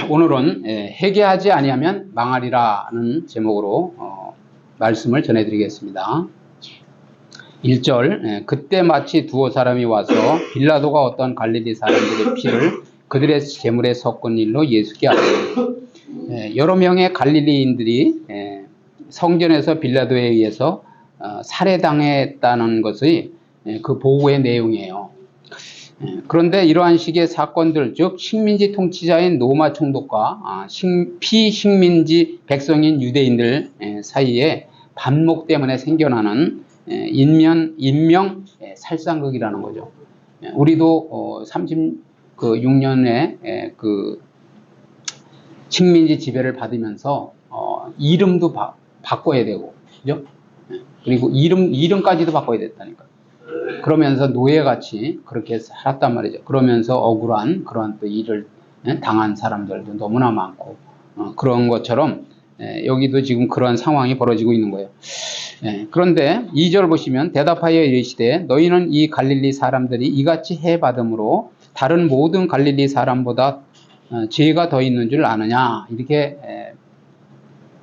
오늘은 회개하지 아니하면 망하리라는 제목으로 말씀을 전해드리겠습니다. 1절, 그때 마치 두어 사람이 와서 빌라도가 어떤 갈릴리 사람들의 피를 그들의 제물에 섞은 일로 예수께 아뢰니, 여러 명의 갈릴리인들이 성전에서 빌라도에 의해서 살해당했다는 것의 그 보고의 내용이에요. 그런데 이러한 식의 사건들, 즉 식민지 통치자인 로마 총독과 피식민지 백성인 유대인들 사이에 반목 때문에 생겨나는 인명 살상극이라는 거죠. 우리도 36년에 그 식민지 지배를 받으면서 이름도 바꿔야 되고, 그죠? 그리고 이름까지도 바꿔야 됐다니까. 그러면서 노예같이 그렇게 살았단 말이죠. 그러면서 억울한 그러한 또 일을 당한 사람들도 너무나 많고, 그런 것처럼 여기도 지금 그러한 상황이 벌어지고 있는 거예요. 그런데 2절 보시면 대답하여 이르시되 너희는 이 갈릴리 사람들이 이같이 해받음으로 다른 모든 갈릴리 사람보다 죄가 더 있는 줄 아느냐, 이렇게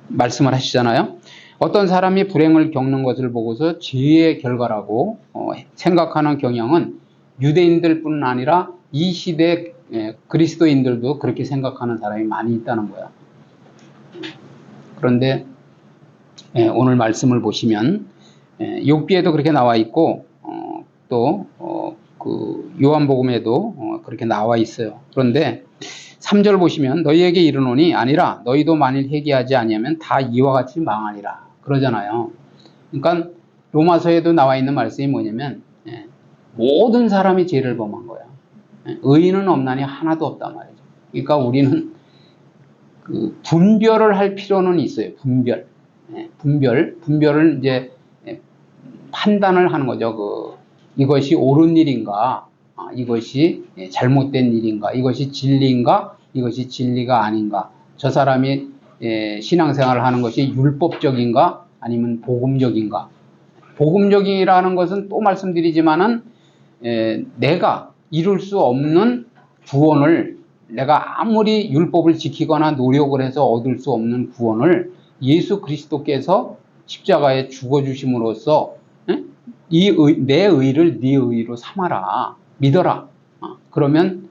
말씀을 하시잖아요. 어떤 사람이 불행을 겪는 것을 보고서 죄의 결과라고 생각하는 경향은 유대인들뿐 아니라 이 시대 그리스도인들도 그렇게 생각하는 사람이 많이 있다는 거야. 그런데 오늘 말씀을 보시면 욥기에도 그렇게 나와 있고 또 그 요한복음에도 그렇게 나와 있어요. 그런데 3절 보시면 너희에게 이르노니 아니라 너희도 만일 회개하지 아니하면 다 이와 같이 망하리라 그러잖아요. 그러니까 로마서에도 나와 있는 말씀이 뭐냐면 모든 사람이 죄를 범한 거야. 의인은 없나니 하나도 없단 말이죠. 그러니까 우리는 그 분별을 할 필요는 있어요. 분별을 이제 판단을 하는 거죠. 이것이 옳은 일인가, 이것이 잘못된 일인가, 이것이 진리인가, 이것이 진리가 아닌가, 저 사람이 신앙생활을 하는 것이 율법적인가 아니면 복음적인가. 복음적이라는 것은 또 말씀드리지만은 내가 이룰 수 없는 구원을, 내가 아무리 율법을 지키거나 노력을 해서 얻을 수 없는 구원을 예수 그리스도께서 십자가에 죽어주심으로써 내 의를 네 의로 삼아라, 믿어라. 그러면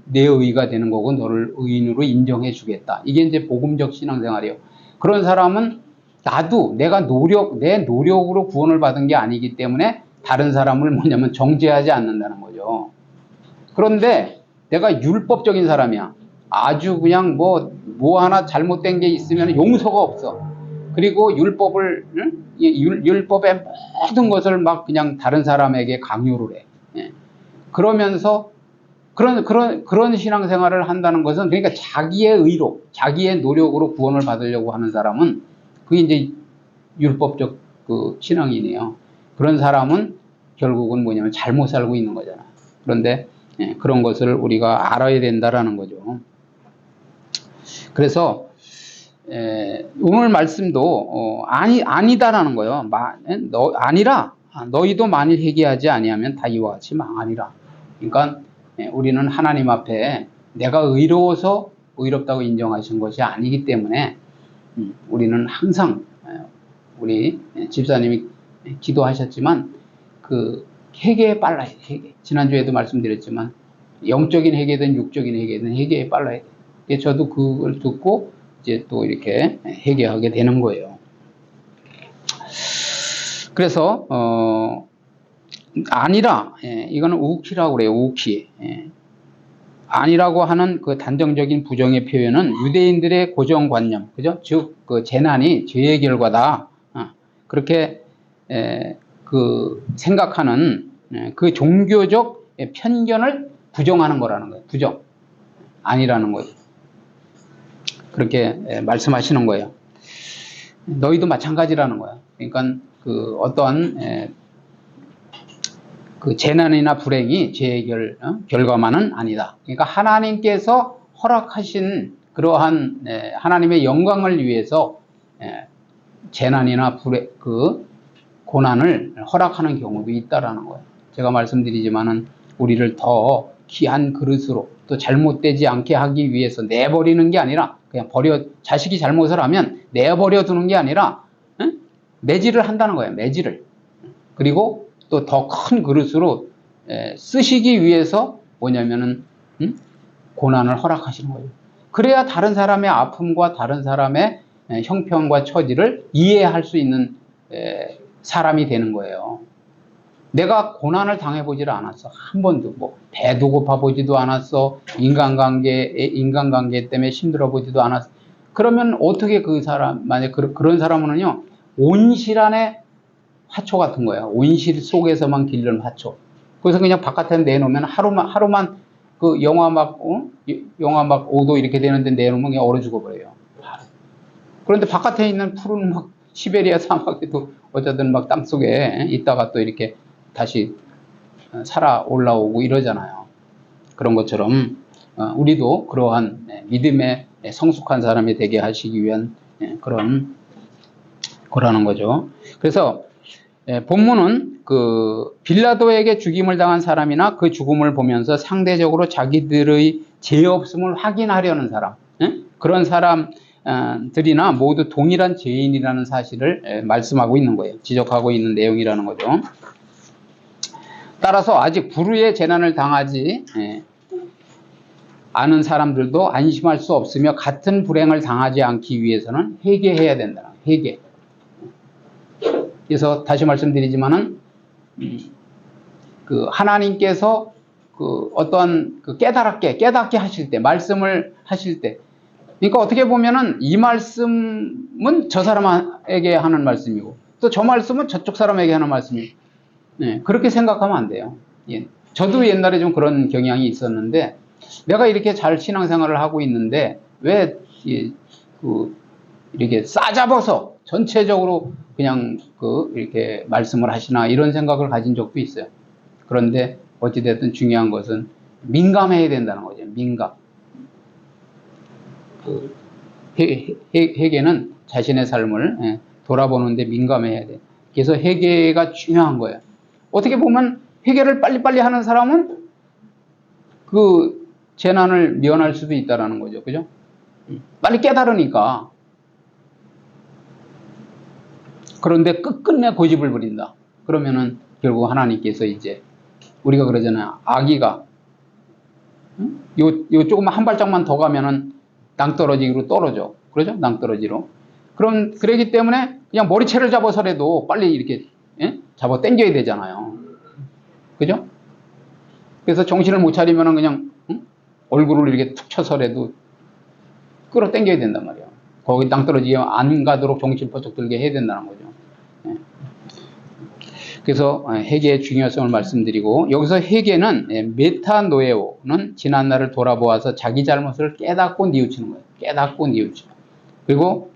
내 의가 되는 거고 너를 의인으로 인정해 주겠다. 이게 이제 복음적 신앙생활이에요. 그런 사람은 나도 내 노력으로 구원을 받은 게 아니기 때문에 다른 사람을 정죄하지 않는다는 거죠. 그런데 내가 율법적인 사람이야. 아주 그냥 뭐 하나 잘못된 게 있으면 용서가 없어. 그리고 율법의 모든 것을 막 그냥 다른 사람에게 강요를 해. 그러면서 그런 신앙생활을 한다는 것은, 그러니까 자기의 의로, 자기의 노력으로 구원을 받으려고 하는 사람은 그게 이제 율법적 그 신앙이네요. 그런 사람은 결국은 잘못 살고 있는 거잖아. 그런데 그런 것을 우리가 알아야 된다라는 거죠. 그래서 오늘 말씀도 아니다라는 거예요. 아니라 너희도 만일 회개하지 아니하면 다 이와 같이 망하리라. 그러니까 우리는 하나님 앞에 내가 의로워서 의롭다고 인정하신 것이 아니기 때문에 우리는 항상 우리 집사님이 기도하셨지만 그 회개에 빨라야 돼. 회개. 지난주에도 말씀드렸지만 영적인 회개든 육적인 회개든 회개에 빨라야 돼. 저도 그걸 듣고 이제 또 이렇게 회개하게 되는 거예요. 그래서 아니라, 이거는 우키라고 그래요. 우키. 아니라고 하는 그 단정적인 부정의 표현은 유대인들의 고정관념, 그죠? 즉 그 재난이 죄의 결과다, 그렇게 그 생각하는 그 종교적 편견을 부정하는 거라는 거예요. 부정. 아니라는 거예요. 그렇게 말씀하시는 거예요. 너희도 마찬가지라는 거야. 그러니까 그 어떠한 그 재난이나 불행이 죄의 결과만은 아니다. 그러니까 하나님께서 허락하신 그러한 하나님의 영광을 위해서 재난이나 불행, 그 고난을 허락하는 경우도 있다라는 거예요. 제가 말씀드리지만은 우리를 더 귀한 그릇으로 또 잘못되지 않게 하기 위해서 내버리는 게 아니라 그냥 자식이 잘못을 하면 내버려 두는 게 아니라 매질을 한다는 거예요. 매질을. 그리고 또 더 큰 그릇으로 쓰시기 위해서 뭐냐면은 고난을 허락하시는 거예요. 그래야 다른 사람의 아픔과 다른 사람의 형편과 처지를 이해할 수 있는 사람이 되는 거예요. 내가 고난을 당해보지를 않았어. 한 번도. 뭐, 배도 고파보지도 않았어. 인간관계 때문에 힘들어보지도 않았어. 그러면 어떻게 그 사람, 만약 그런 사람은요, 온실안의 화초 같은 거야. 온실 속에서만 기르는 화초. 그래서 그냥 바깥에 내놓으면 하루만 그 영하 막 5도 이렇게 되는데 내놓으면 그냥 얼어 죽어버려요. 그런데 바깥에 있는 푸른 막 시베리아 사막에도 어쨌든 막 땅속에 있다가 또 이렇게 다시 살아 올라오고 이러잖아요. 그런 것처럼 우리도 그러한 믿음의 성숙한 사람이 되게 하시기 위한 거라는 거죠. 그래서 본문은 그 빌라도에게 죽임을 당한 사람이나 그 죽음을 보면서 상대적으로 자기들의 죄 없음을 확인하려는 사람, 그런 사람들이나 모두 동일한 죄인이라는 사실을 말씀하고 있는 거예요. 지적하고 있는 내용이라는 거죠. 따라서 아직 불의의 재난을 당하지 않은 사람들도 안심할 수 없으며 같은 불행을 당하지 않기 위해서는 회개해야 된다. 회개. 그래서 다시 말씀드리지만은 그 하나님께서 그 어떠한 그 깨닫게 하실 때, 말씀을 하실 때, 그러니까 어떻게 보면은 이 말씀은 저 사람에게 하는 말씀이고 또 저 말씀은 저쪽 사람에게 하는 말씀이고, 그렇게 생각하면 안 돼요. 저도 옛날에 좀 그런 경향이 있었는데, 내가 이렇게 잘 신앙생활을 하고 있는데 왜 이렇게 싸잡아서 전체적으로 그냥 이렇게 말씀을 하시나, 이런 생각을 가진 적도 있어요. 그런데 어찌됐든 중요한 것은 민감해야 된다는 거죠. 민감. 회개는 자신의 삶을 돌아보는데 민감해야 돼. 그래서 회개가 중요한 거예요. 어떻게 보면 회개를 빨리빨리 하는 사람은 그 재난을 면할 수도 있다라는 거죠. 그죠? 빨리 깨달으니까. 그런데 끝끝내 고집을 부린다. 그러면은 결국 하나님께서 이제 우리가 그러잖아요. 아기가 요 조금 한 발짝만 더 가면은 낭떠러지로 떨어져. 그러죠? 낭떠러지로. 그러기 때문에 그냥 머리채를 잡아서라도 빨리 이렇게 잡아 당겨야 되잖아요. 그죠? 그래서 정신을 못 차리면은 그냥 얼굴을 이렇게 툭 쳐서라도 끌어 당겨야 된단 말이에요. 거기 낭떠러지에 안 가도록 정신 번쩍 들게 해야 된다는 거죠. 그래서 회개의 중요성을 말씀드리고, 여기서 회개는 메타노에오는 지난날을 돌아보아서 자기 잘못을 깨닫고 뉘우치는 거예요. 깨닫고 뉘우치고. 그리고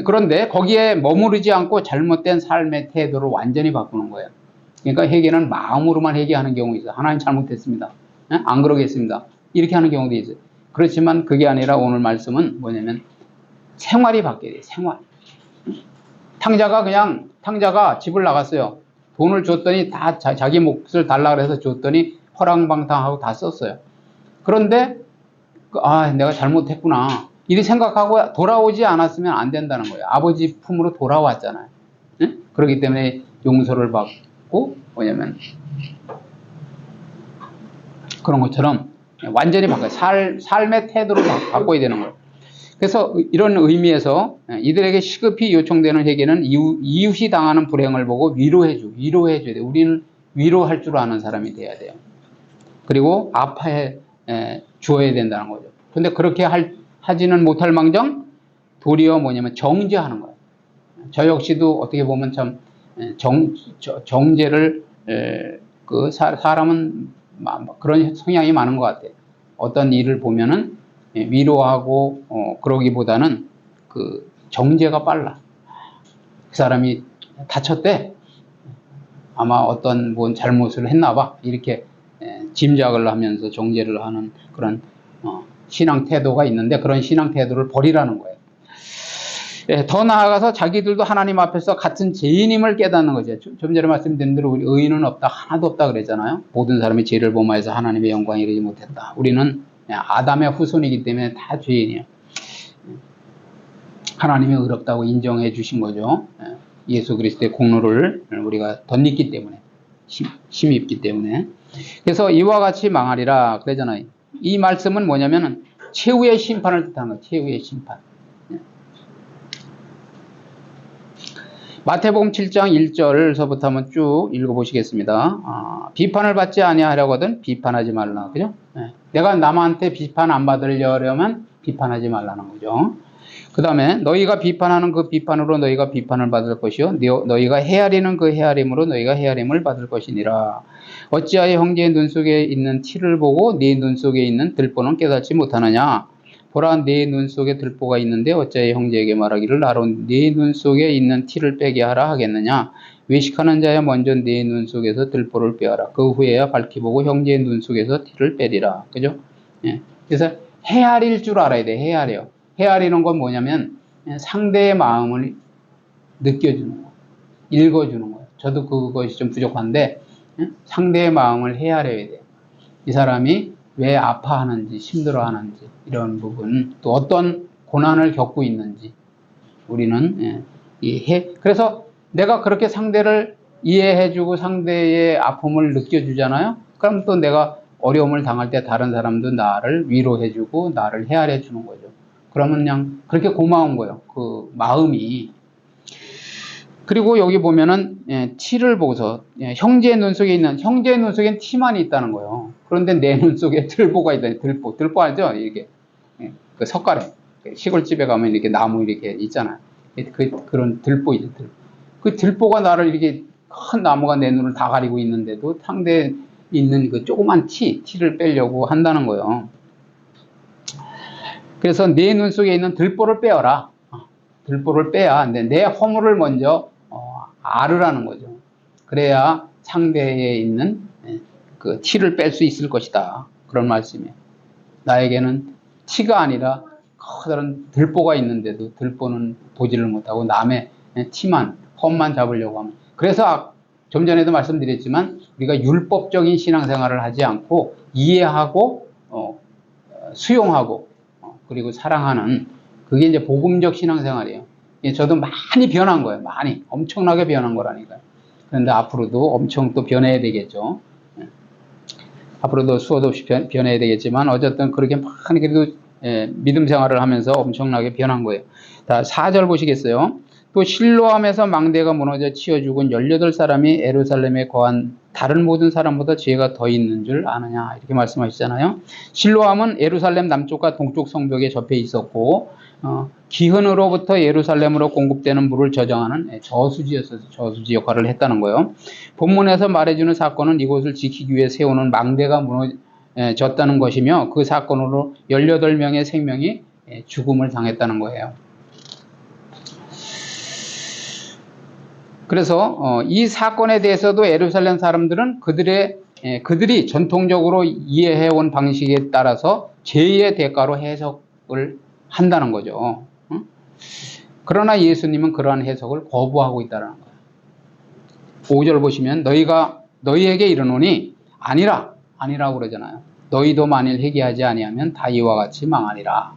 그런데 거기에 머무르지 않고 잘못된 삶의 태도를 완전히 바꾸는 거예요. 그러니까 회개는 마음으로만 회개하는 경우 있어요. 하나님 잘못했습니다. 안 그러겠습니다. 이렇게 하는 경우도 있어요. 그렇지만 그게 아니라 오늘 말씀은 뭐냐면 생활이 바뀌어야 돼요. 생활. 탕자가 집을 나갔어요. 돈을 줬더니 다 자기 몫을 달라 그래서 줬더니 허랑방탕하고 다 썼어요. 그런데 내가 잘못했구나, 이렇게 생각하고 돌아오지 않았으면 안 된다는 거예요. 아버지 품으로 돌아왔잖아요. 그렇기 때문에 용서를 받고, 뭐냐면 그런 것처럼 완전히 바꿔요. 삶의 태도를 바꿔야 되는 거예요. 그래서 이런 의미에서 이들에게 시급히 요청되는 회개는 이웃이 당하는 불행을 보고 위로해줘야 돼요. 우리는 위로할 줄 아는 사람이 돼야 돼요. 그리고 아파해 주어야 된다는 거죠. 근데 그렇게 하지는 못할 망정 도리어 뭐냐면 정죄하는 거예요. 저 역시도 어떻게 보면 참 정죄를 사람은 그런 성향이 많은 것 같아요. 어떤 일을 보면은 위로하고 그러기보다는 그 정죄가 빨라. 그 사람이 다쳤대. 아마 어떤 뭔 잘못을 했나 봐. 이렇게 짐작을 하면서 정죄를 하는 그런 신앙 태도가 있는데, 그런 신앙 태도를 버리라는 거예요. 예, 더 나아가서 자기들도 하나님 앞에서 같은 죄인임을 깨닫는 거죠. 좀 전에 말씀드린 대로 우리 의인은 없다, 하나도 없다 그랬잖아요. 모든 사람이 죄를 범하여서 하나님의 영광에 이르지 못했다. 우리는 아담의 후손이기 때문에 다 죄인이에요. 하나님이 의롭다고 인정해 주신 거죠. 예수 그리스도의 공로를 우리가 덧입기 때문에, 힘이 있기 때문에. 그래서 이와 같이 망하리라 그러잖아요. 이 말씀은 뭐냐면은 최후의 심판을 뜻하는 거예요. 최후의 심판. 마태복음 7장 1절서부터 한번 쭉 읽어보시겠습니다. 비판을 받지 아니하려거든 비판하지 말라. 그죠? 내가 남한테 비판 안 받으려면 비판하지 말라는 거죠. 그 다음에 너희가 비판하는 그 비판으로 너희가 비판을 받을 것이요 너희가 헤아리는 그 헤아림으로 너희가 헤아림을 받을 것이니라. 어찌하여 형제의 눈 속에 있는 티를 보고 네 눈 속에 있는 들보는 깨닫지 못하느냐. 보라 네 눈 속에 들보가 있는데 어찌하여 형제에게 말하기를 나로 네 눈 속에 있는 티를 빼게 하라 하겠느냐. 외식하는 자야 먼저 네 눈 속에서 들보를 빼어라. 그 후에야 밝히 보고 형제의 눈 속에서 티를 빼리라. 그죠? 예. 그래서 헤아릴 줄 알아야 돼. 헤아려. 헤아리는 건 뭐냐면 상대의 마음을 느껴주는 거, 읽어주는 거예요. 저도 그것이 좀 부족한데 상대의 마음을 헤아려야 돼요. 이 사람이 왜 아파하는지 힘들어하는지 이런 부분, 또 어떤 고난을 겪고 있는지 우리는 그래서 내가 그렇게 상대를 이해해주고 상대의 아픔을 느껴주잖아요. 그럼 또 내가 어려움을 당할 때 다른 사람도 나를 위로해주고 나를 헤아려주는 거죠. 그러면 그냥 그렇게 고마운 거예요. 그 마음이. 그리고 여기 보면은 티를 보고서 형제의 눈 속에 있는, 형제의 눈 속엔 티만 있다는 거예요. 그런데 내 눈 속에 들보가 있다니. 들보 알죠? 이게 그 석가래 시골집에 가면 이렇게 나무 이렇게 있잖아요. 그런 들보이죠. 그 들보가 나를 이렇게 큰 나무가 내 눈을 다 가리고 있는데도 상대에 있는 그 조그만 티를 빼려고 한다는 거예요. 그래서 내 눈 속에 있는 들보를 빼어라. 들보를 빼야 내 허물을 먼저 알으라는 거죠. 그래야 상대에 있는 그 티를 뺄 수 있을 것이다. 그런 말씀이에요. 나에게는 티가 아니라 커다란 들보가 있는데도 들보는 보지를 못하고 남의 티만, 험만 잡으려고 하면. 그래서 좀 전에도 말씀드렸지만 우리가 율법적인 신앙생활을 하지 않고 이해하고 수용하고 그리고 사랑하는 그게 이제 복음적 신앙생활이에요. 저도 많이 변한 거예요. 많이 엄청나게 변한 거라니까요. 그런데 앞으로도 엄청 또 변해야 되겠죠. 앞으로도 수도 없이 변해야 되겠지만 어쨌든 그렇게 많이 그래도 믿음 생활을 하면서 엄청나게 변한 거예요. 자, 4절 보시겠어요? 또 실로암에서 망대가 무너져 치어 죽은 18사람이 예루살렘에 거한 다른 모든 사람보다 죄가 더 있는 줄 아느냐 이렇게 말씀하시잖아요. 실로암은 예루살렘 남쪽과 동쪽 성벽에 접해 있었고 기흔으로부터 예루살렘으로 공급되는 물을 저장하는 저수지였어서 저수지 역할을 했다는 거예요. 본문에서 말해주는 사건은 이곳을 지키기 위해 세우는 망대가 무너졌다는 것이며 그 사건으로 18명의 생명이 죽음을 당했다는 거예요. 그래서 이 사건에 대해서도 예루살렘 사람들은 그들이 전통적으로 이해해온 방식에 따라서 죄의 대가로 해석을 한다는 거죠. 그러나 예수님은 그러한 해석을 거부하고 있다는 거예요. 5절 보시면 너희에게 이르노니 아니라고 그러잖아요. 너희도 만일 회개하지 아니하면 다 이와 같이 망하리라.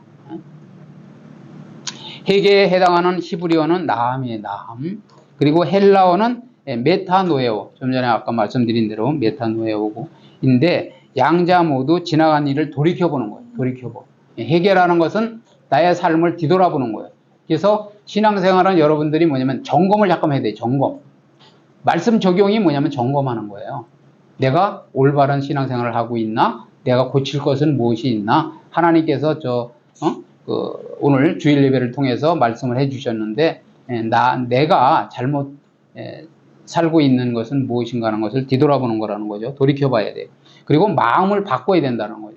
회개에 해당하는 히브리어는 나함이에요. 나함. 그리고 헬라어는 메타노에오. 좀 전에 아까 말씀드린 대로 메타노에오인데 양자 모두 지나간 일을 돌이켜보는 거예요. 돌이켜보. 회개라는 것은 나의 삶을 뒤돌아보는 거예요. 그래서 신앙생활은 여러분들이 뭐냐면 점검을 잠깐 해야 돼요. 점검. 말씀 적용이 뭐냐면 점검하는 거예요. 내가 올바른 신앙생활을 하고 있나? 내가 고칠 것은 무엇이 있나? 하나님께서 오늘 주일 예배를 통해서 말씀을 해주셨는데 내가 잘못 살고 있는 것은 무엇인가 하는 것을 뒤돌아보는 거라는 거죠. 돌이켜봐야 돼요. 그리고 마음을 바꿔야 된다는 거죠.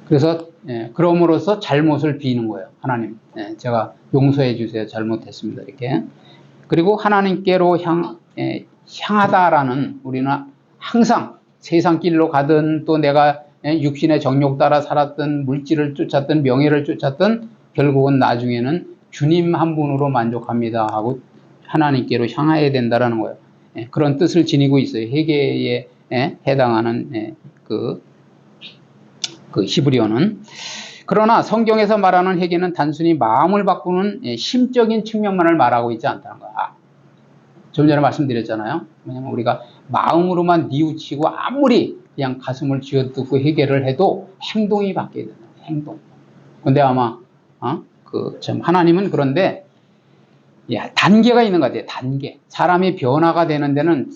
그래서 그럼으로써 잘못을 비는 거예요. 하나님, 제가 용서해 주세요. 잘못했습니다. 이렇게. 그리고 하나님께로 향하다라는 우리는 항상 세상 길로 가든 또 내가 육신의 정욕 따라 살았든 물질을 쫓았든 명예를 쫓았든 결국은 나중에는 주님 한 분으로 만족합니다 하고 하나님께로 향해야 된다라는 거예요. 그런 뜻을 지니고 있어요. 회개에 해당하는 그 히브리어는. 그러나 성경에서 말하는 회개는 단순히 마음을 바꾸는 심적인 측면만을 말하고 있지 않다는 거야. 좀 전에 말씀드렸잖아요. 왜냐면 우리가 마음으로만 뉘우치고 아무리 그냥 가슴을 쥐어뜯고 회개를 해도 행동이 바뀌어야 된다. 행동. 근데 아마 참 하나님은 그런데 단계가 있는 것 같아요. 단계. 사람이 변화가 되는 데는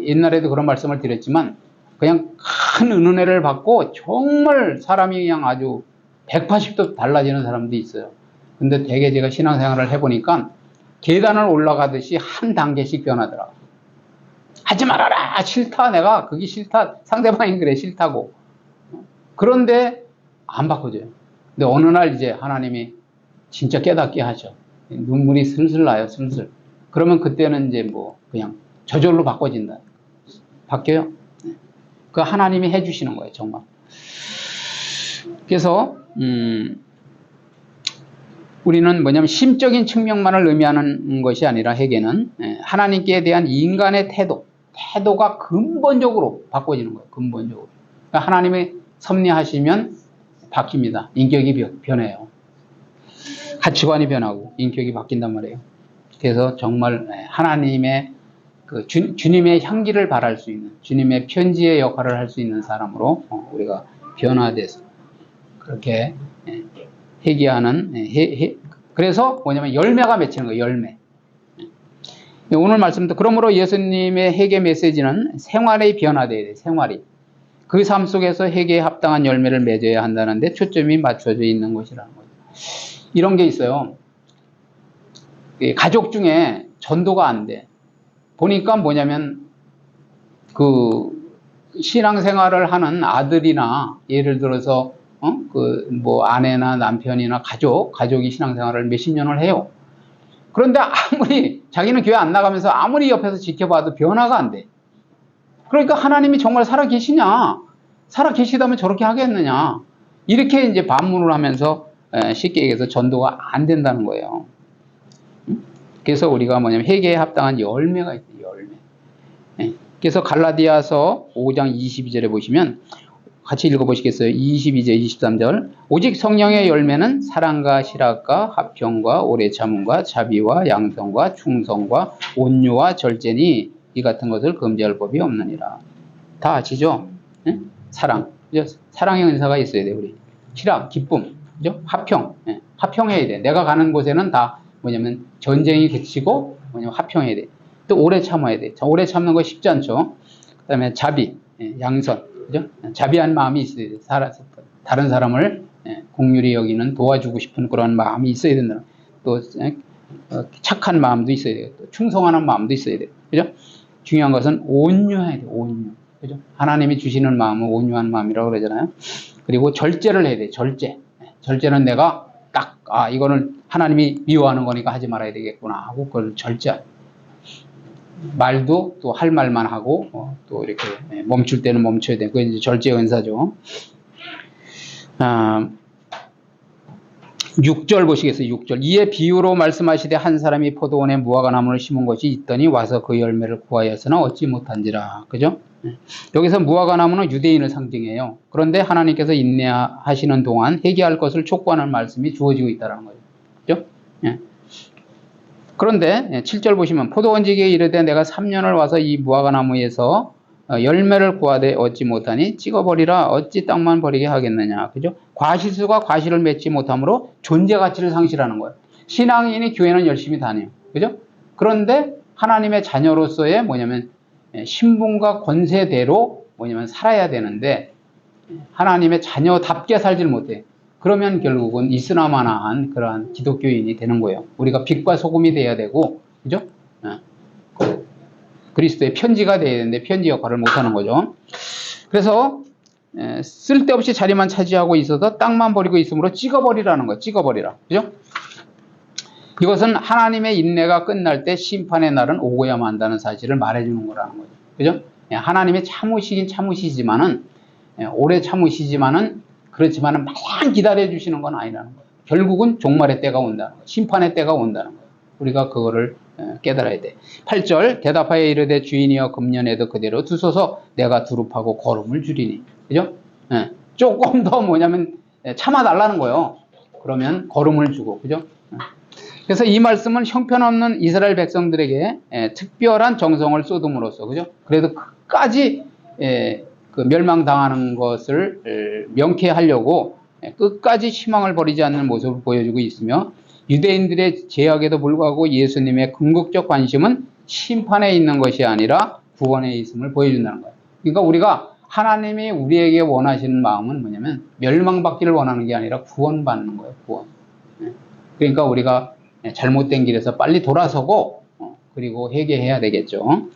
옛날에도 그런 말씀을 드렸지만 그냥 큰 은혜를 받고 정말 사람이 그냥 아주 180도 달라지는 사람도 있어요. 근데 되게 제가 신앙생활을 해보니까 계단을 올라가듯이 한 단계씩 변하더라고요. 하지 말아라! 싫다! 내가 그게 싫다! 상대방이 그래 싫다고. 그런데 안 바꿔줘요. 근데 어느 날 이제 하나님이 진짜 깨닫게 하죠. 눈물이 슬슬 나요, 슬슬. 그러면 그때는 이제 뭐 그냥 저절로 바꿔진다. 바뀌어요. 그 하나님이 해주시는 거예요, 정말. 그래서 우리는 뭐냐면 심적인 측면만을 의미하는 것이 아니라 회개는 하나님께 대한 인간의 태도가 근본적으로 바꿔지는 거예요. 근본적으로. 그러니까 하나님이 섭리하시면 바뀝니다. 인격이 변해요. 가치관이 변하고 인격이 바뀐단 말이에요. 그래서 정말 하나님의 주님의 향기를 발할 수 있는, 주님의 편지의 역할을 할 수 있는 사람으로 우리가 변화돼서 그렇게 회개하는, 그래서 뭐냐면 열매가 맺히는 거예요, 열매. 오늘 말씀도, 그러므로 예수님의 회개 메시지는 생활의 변화돼야 돼요, 생활이. 그 삶 속에서 회개에 합당한 열매를 맺어야 한다는데 초점이 맞춰져 있는 것이라는 거죠. 이런 게 있어요. 가족 중에 전도가 안 돼. 보니까 뭐냐면, 신앙생활을 하는 아들이나, 예를 들어서, 아내나 남편이나 가족이 신앙생활을 몇십 년을 해요. 그런데 아무리, 자기는 교회 안 나가면서 아무리 옆에서 지켜봐도 변화가 안 돼. 그러니까 하나님이 정말 살아계시냐? 살아계시다면 저렇게 하겠느냐? 이렇게 이제 반문을 하면서 쉽게 얘기해서 전도가 안 된다는 거예요. 그래서 우리가 뭐냐면 회개에 합당한 열매가 있어요, 열매. 그래서 갈라디아서 5장 22절에 보시면 같이 읽어보시겠어요? 22절, 23절. 오직 성령의 열매는 사랑과 실학과 화평과 오래 참음과 자비와 양성과 충성과 온유와 절제니 이 같은 것을 금지할 법이 없느니라. 다 아시죠? 네? 사랑. 그죠? 사랑의 은사가 있어야 돼요, 우리. 실학, 기쁨. 그죠? 화평. 네. 화평해야 돼. 내가 가는 곳에는 다 뭐냐면 전쟁이 그치고 뭐냐면 화평해야 돼. 또 오래 참아야 돼. 오래 참는 거 쉽지 않죠? 그 다음에 자비, 양선. 그죠? 자비한 마음이 있어야 돼. 다른 사람을 긍휼히 여기는, 도와주고 싶은 그런 마음이 있어야 된다. 또 착한 마음도 있어야 돼요. 또 충성하는 마음도 있어야 돼요. 그죠? 중요한 것은 온유해야 돼요. 온유. 그죠? 하나님이 주시는 마음은 온유한 마음이라고 그러잖아요. 그리고 절제를 해야 돼요. 절제. 절제는 내가 딱, 이거는 하나님이 미워하는 거니까 하지 말아야 되겠구나 하고 그걸 절제하죠. 말도 또 할 말만 하고 또 이렇게 멈출 때는 멈춰야 되고, 그게 이제 절제의 은사죠. 6절 보시겠어요? 6절. 이에 비유로 말씀하시되 한 사람이 포도원에 무화과나무를 심은 것이 있더니 와서 그 열매를 구하였으나 얻지 못한지라. 그죠? 여기서 무화과나무는 유대인을 상징해요. 그런데 하나님께서 인내하시는 동안 회개할 것을 촉구하는 말씀이 주어지고 있다는 거죠. 그죠? 그런데 7절 보시면 포도원지기에 이르되 내가 3년을 와서 이 무화과나무에서 열매를 구하되 얻지 못하니 찍어버리라. 어찌 땅만 버리게 하겠느냐. 그죠? 과실수가 과실을 맺지 못하므로 존재 가치를 상실하는 거예요. 신앙인이 교회는 열심히 다녀요. 그죠? 그런데 하나님의 자녀로서의 뭐냐면 신분과 권세대로 뭐냐면 살아야 되는데 하나님의 자녀답게 살질 못해. 그러면 결국은 이스라마나한 그러한 기독교인이 되는 거예요. 우리가 빛과 소금이 돼야 되고, 그죠? 그리스도의 편지가 돼야 되는데 편지 역할을 못하는 거죠. 그래서 쓸데없이 자리만 차지하고 있어서 땅만 버리고 있으므로 찍어버리라는 거예요. 찍어버리라. 그죠? 이것은 하나님의 인내가 끝날 때 심판의 날은 오고야만 한다는 사실을 말해주는 거라는 거죠. 그죠? 하나님이 참으시긴 참으시지만은 오래 참으시지만은 그렇지만은 마냥 기다려주시는 건 아니라는 거예요. 결국은 종말의 때가 온다는 거예요. 심판의 때가 온다는 거예요. 우리가 그거를 깨달아야 돼. 8절 대답하여 이르되 주인이여 금년에도 그대로 두소서 내가 두릅하고 거름을 줄이니. 그죠? 조금 더 뭐냐면 참아달라는 거예요. 그러면 거름을 주고. 그죠? 그래서 이 말씀은 형편없는 이스라엘 백성들에게 특별한 정성을 쏟음으로써, 그죠? 그래도 끝까지 그 멸망당하는 것을 명쾌하려고 끝까지 희망을 버리지 않는 모습을 보여주고 있으며, 유대인들의 제약에도 불구하고 예수님의 궁극적 관심은 심판에 있는 것이 아니라 구원에 있음을 보여준다는 거예요. 그러니까 우리가 하나님이 우리에게 원하시는 마음은 뭐냐면 멸망받기를 원하는 게 아니라 구원받는 거예요. 구원. 그러니까 우리가 잘못된 길에서 빨리 돌아서고 그리고 회개해야 되겠죠.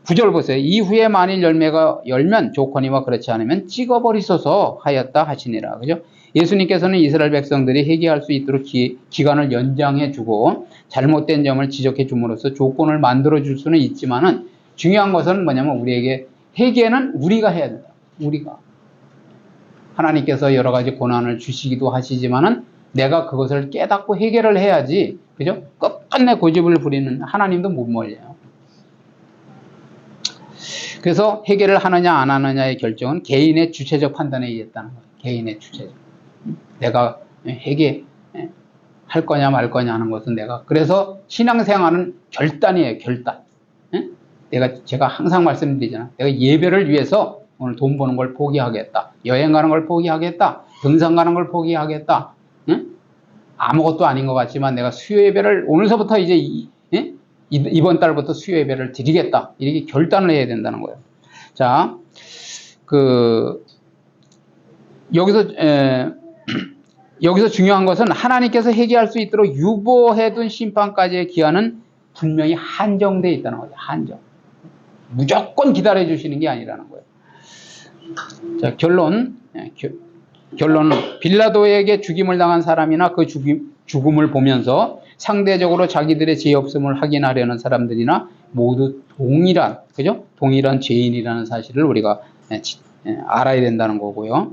9절 보세요. 이후에 만일 열매가 열면 좋거니와 그렇지 않으면 찍어버리소서 하였다 하시니라. 그죠? 예수님께서는 이스라엘 백성들이 회개할 수 있도록 기간을 연장해 주고 잘못된 점을 지적해 줌으로써 조건을 만들어 줄 수는 있지만은 중요한 것은 뭐냐면 우리에게 회개는 우리가 해야 된다. 우리가. 하나님께서 여러 가지 고난을 주시기도 하시지만은 내가 그것을 깨닫고 해결을 해야지. 그죠? 끝끝내 고집을 부리는 하나님도 못 멀려요. 그래서 해결을 하느냐 안 하느냐의 결정은 개인의 주체적 판단에 의했다는 거예요. 개인의 주체적. 내가 회개 할 거냐 말 거냐 하는 것은 내가. 그래서 신앙생활은 결단이에요. 결단. 제가 항상 말씀드리잖아요. 내가 예배를 위해서 오늘 돈 버는 걸 포기하겠다. 여행 가는 걸 포기하겠다. 등산 가는 걸 포기하겠다. 아무것도 아닌 것 같지만 내가 수요 예배를 오늘서부터 이제 이번 달부터 수요 예배를 드리겠다. 이렇게 결단을 해야 된다는 거예요. 자, 여기서 중요한 것은 하나님께서 회개할 수 있도록 유보해둔 심판까지의 기한은 분명히 한정되어 있다는 거죠. 한정. 무조건 기다려 주시는 게 아니라는 거예요. 자, 결론은 빌라도에게 죽임을 당한 사람이나 그 죽음을 보면서 상대적으로 자기들의 죄 없음을 확인하려는 사람들이나 모두 동일한, 그죠? 동일한 죄인이라는 사실을 우리가 알아야 된다는 거고요.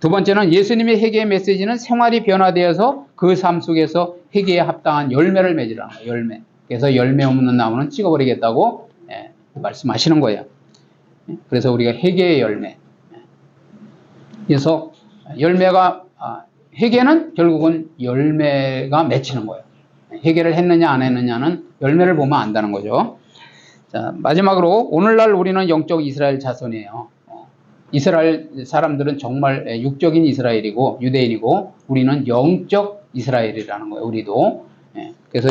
두 번째는 예수님의 회개의 메시지는 생활이 변화되어서 그 삶 속에서 회개에 합당한 열매를 맺으라는 거예요. 열매. 그래서 열매 없는 나무는 찍어버리겠다고 말씀하시는 거예요. 그래서 우리가 회개의 열매. 그래서 회개는 결국은 열매가 맺히는 거예요. 회개를 했느냐 안 했느냐는 열매를 보면 안다는 거죠. 자, 마지막으로 오늘날 우리는 영적 이스라엘 자손이에요. 이스라엘 사람들은 정말 육적인 이스라엘이고 유대인이고 우리는 영적 이스라엘이라는 거예요. 우리도. 그래서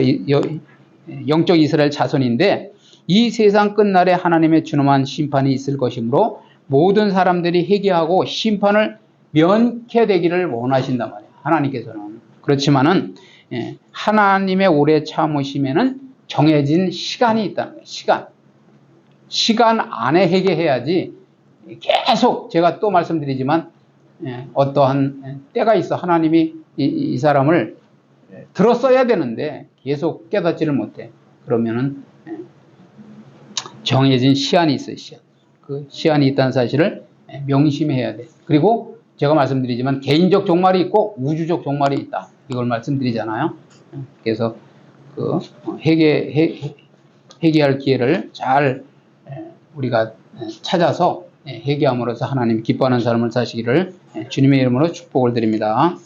영적 이스라엘 자손인데 이 세상 끝날에 하나님의 준엄한 심판이 있을 것이므로 모든 사람들이 회개하고 심판을 면케되기를 원하신단 말이에요. 하나님께서는. 그렇지만은 하나님의 오래 참으심에는 정해진 시간이 있다는 거예요. 시간 안에 회개해야지 계속 제가 또 말씀드리지만 어떠한 때가 있어. 하나님이 이 사람을 들었어야 되는데 계속 깨닫지를 못해. 그러면은 정해진 시한이 있어요. 그 시한이 있다는 사실을 명심해야 돼. 그리고 제가 말씀드리지만 개인적 종말이 있고 우주적 종말이 있다. 이걸 말씀드리잖아요. 그래서 그 회개할 기회를 잘 우리가 찾아서 회개함으로써 하나님 기뻐하는 삶을 사시기를 주님의 이름으로 축복을 드립니다.